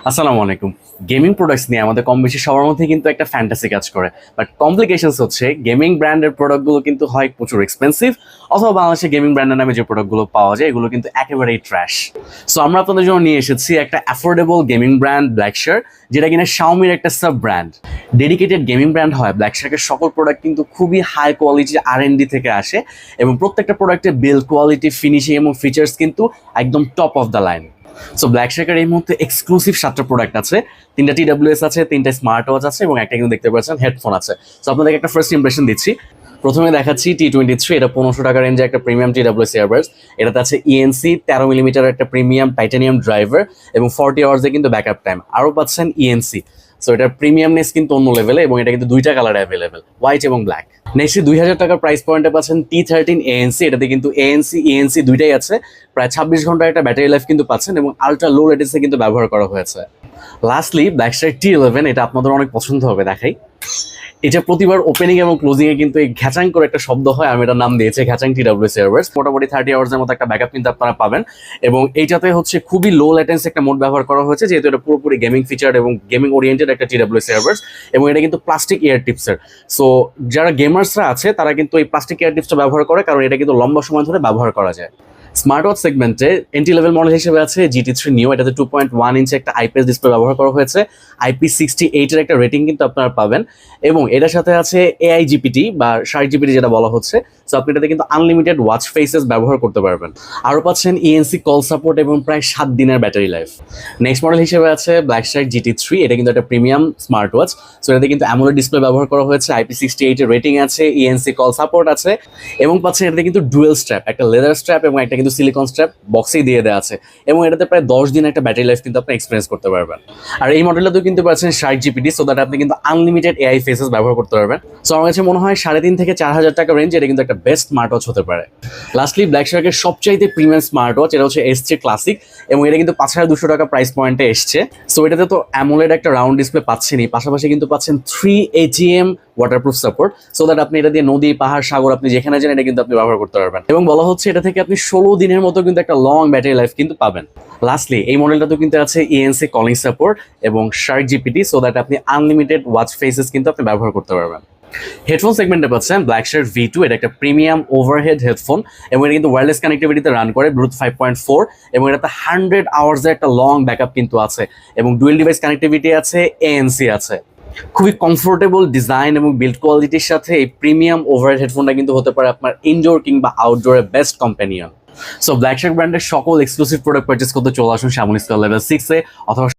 আসসালামু আলাইকুম। Gaming products নিয়ে আমাদের কম বেশি সবার মধ্যে কিন্তু একটা ফ্যান্টাসি কাজ করে, বাট কমপ্লিকেশনস হচ্ছে গেমিং ব্র্যান্ডের প্রোডাক্টগুলো কিন্তু হয় প্রচুর এক্সপেন্সিভ, অথবা বাংলাদেশে গেমিং ব্র্যান্ডের নামে যে প্রোডাক্টগুলো পাওয়া যায় এগুলো কিন্তু একেবারেই ট্র্যাশ। সো আমরা আপনাদের জন্য নিয়ে এসেছি একটা অ্যাফোর্ডেবল গেমিং ব্র্যান্ড ব্ল্যাকশার, যেটা কিনা শাওমির একটা sub brand. Dedicated gaming brand হয় ব্ল্যাকশার্কের সকল প্রোডাক্ট কিন্তু খুবই হাই কোয়ালিটির R&D থেকে আসে, এবং প্রত্যেকটা প্রোডাক্টের বিল্ড কোয়ালিটি, ফিনিশিং এবং ফিচার্স কিন্তু একদম top of the line. So ব্ল্যাকশার্কের এই মুহূর্তে এক্সক্লুসিভ 7টা প্রোডাক্ট আছে, 3টা TWS আছে, 3টা স্মার্ট ওয়াচ আছে এবং একটা কিন্তু দেখতে পাচ্ছেন হেডফোন আছে। সো আপনাদেরকে একটা ফার্স্ট ইমপ্রেশন দিচ্ছি। প্রথমে দেখাচ্ছি T23, এটা 1500 টাকা রেঞ্জে একটা প্রিমিয়াম TWS ইয়ারবাডস। এটাতে আছে ENC 13 মিলিমিটার একটা প্রিমিয়াম টাইটানিয়াম ড্রাইভার এবং 40 আওয়ার্সে কিন্তু ব্যাকআপ টাইম। আরও পাচ্ছেন ENC। সো এটার প্রিমিয়ামনেস কিন্তু অন্য লেভেলে, এবং এটা কিন্তু দুইটা কালারে অ্যাভেলেবেল, হোয়াইট এবং ব্ল্যাক। নেক্সট 2000 টাকার প্রাইস পয়েন্টে পাচ্ছেন T13 ANC। এটাতে কিন্তু ANC ENC দুইটাই আছে, প্রায় 26 ঘন্টার একটা ব্যাটারি লাইফ কিন্তু পাচ্ছেন এবং আলট্রা লো লেটেন্সে কিন্তু ব্যবহার করা হয়েছে। লাস্টলি ব্ল্যাকশার্ক T11, এটা আপনাদের অনেক পছন্দ হবে, দেখাই। এটা প্রতিবার ওপেনিং এবং ক্লোজিং এ কিন্তু এই ঘ্যাচাং করে একটা শব্দ হয়, আমি এটার নাম দিয়েছি ঘ্যাচাং TWS ইয়ারবাডস। মোটামুটি 30 আওয়ার্সের মতো একটা ব্যাকআপ কিন্তু আপনারা পাবেন, এবং এইটাতে হচ্ছে খুবই লো ল্যাটেন্সি একটা মোড ব্যবহার করা হয়েছে, যেহেতু এটা পুরোপুরি গেমিং ফিচার এবং গেমিং ওরিয়েন্টেড একটা TWS ইয়ারবাডস, এবং এটা কিন্তু প্লাস্টিক ইয়ার টিপসের। সো যারা গেমার্সরা আছে তারা কিন্তু এই প্লাস্টিক ইয়ার টিপসটা ব্যবহার করে, কারণ এটা কিন্তু লম্বা সময় ধরে ব্যবহার করা যায়। স্মার্ট ওয়াচ সেগমেন্টে এন্ট্রি লেভেল মডেল হিসেবে আছে GT3 নিও। এটাতে 2.1 ইঞ্চি একটা আইপিএস ডিসপ্লে ব্যবহার করা হয়েছে, IP68 এর একটা রেটিং কিন্তু আপনারা পাবেন, এবং এটার সাথে আছে AI GPT বা শার্ক জিপিটি যেটা বলা হচ্ছে। সো আপনি এটাতে কিন্তু আনলিমিটেড ওয়াচ ফেসেস ব্যবহার করতে পারবেন। আরও পাচ্ছেন ENC কল সাপোর্ট এবং প্রায় 7 দিনের ব্যাটারি লাইফ। নেক্সট মডেল হিসেবে আছে ব্ল্যাকশার্ক GT3। এটা কিন্তু একটা প্রিমিয়াম স্মার্ট ওয়াচ। সো এটাতে কিন্তু অ্যামোলেড ডিসপ্লে ব্যবহার করা হয়েছে, IP68 এর রেটিং আছে, ENC কল সাপোর্ট আছে, এবং পাচ্ছেন এটাতে কিন্তু ডুয়েল স্ট্র্যাপ, একটা লেদার স্ট্র্যাপ এবং একটা কিন্তু সিলিকন স্ট্র্যাপ বক্সেই দিয়ে দেওয়া আছে, এবং এটাতে প্রায় 10 দিন একটা ব্যাটারি লাইফ কিন্তু আপনি এক্সপিরিয়েন্স করতে পারবেন। আর এই মডেলটাতেও কিন্তু পাচ্ছেন শার্ক জিপিটি, সো দ্যাট আপনি কিন্তু আনলিমিটেড AI ফেসেস ব্যবহার করতে পারবেন। সো আমার কাছে মনে হয় 3.5 থেকে 4000 টাকা রেঞ্জ এটা কিন্তু একটা বেস্ট স্মার্ট ওয়াচ হতে পারে। লাস্টলি ব্ল্যাকশার্কের সবচাইতে প্রিমিয়াম স্মার্ট ওয়াচ, এটা হচ্ছে S3 ক্লাসিক, এবং এটা কিন্তু 5200 টাকা প্রাইস পয়েন্টে এসছে। সো এটাতে তো অ্যামোলেড একটা রাউন্ড ডিসপ্লে পাচ্ছেনই, পাশাপাশি কিন্তু পাচ্ছেন 3 ATM waterproof support, so that আপনি এটা দিয়ে নদী, পাহাড়, সাগর আপনি যেখানে যান এটা কিন্তু আপনি ব্যবহার করতে পারবেন, এবং বলা হচ্ছে এটা থেকে আপনি 16 দিনের মতো কিন্তু একটা লং ব্যাটারি লাইফ কিন্তু পাবেন। লাস্টলি এই মডেলটাতেও কিন্তু আছে ENC কলিং সাপোর্ট এবং শার্ক জিপিটি, সো দ্যাট আপনি আনলিমিটেড ওয়াচ ফেসেস কিন্তু আপনি ব্যবহার করতে পারবেন। হেডফোন সেগমেন্টে পাচ্ছেন ব্ল্যাকশার্ক V2। এটা একটা প্রিমিয়াম ওভারহেড হেডফোন, এবং এটা কিন্তু ওয়্যারলেস কানেক্টিভিটিতে রান করে, ব্লুটুথ 5.4, এবং এটাতে 100 আওয়ার্সের একটা লং ব্যাকআপ কিন্তু আছে, এবং ডুয়েল ডিভাইস কানেক্টিভিটি আছে, ANC আছে। খুবই কমফোর্টেবল ডিজাইন এবং বিল্ড কোয়ালিটির সাথে এই প্রিমিয়াম ওভারহেড হেডফোনটা কিন্তু হতে পারে আপনার ইনডোর কিংবা আউটডোরের বেস্ট কম্প্যানিয়ন। সো ব্ল্যাকশার্ক ব্র্যান্ডের সকল এক্সক্লুসিভ প্রোডাক্ট পারচেস করতে চলে আসুন শ্যামলী স্কয়ার লেভেল 6 এ, অথবা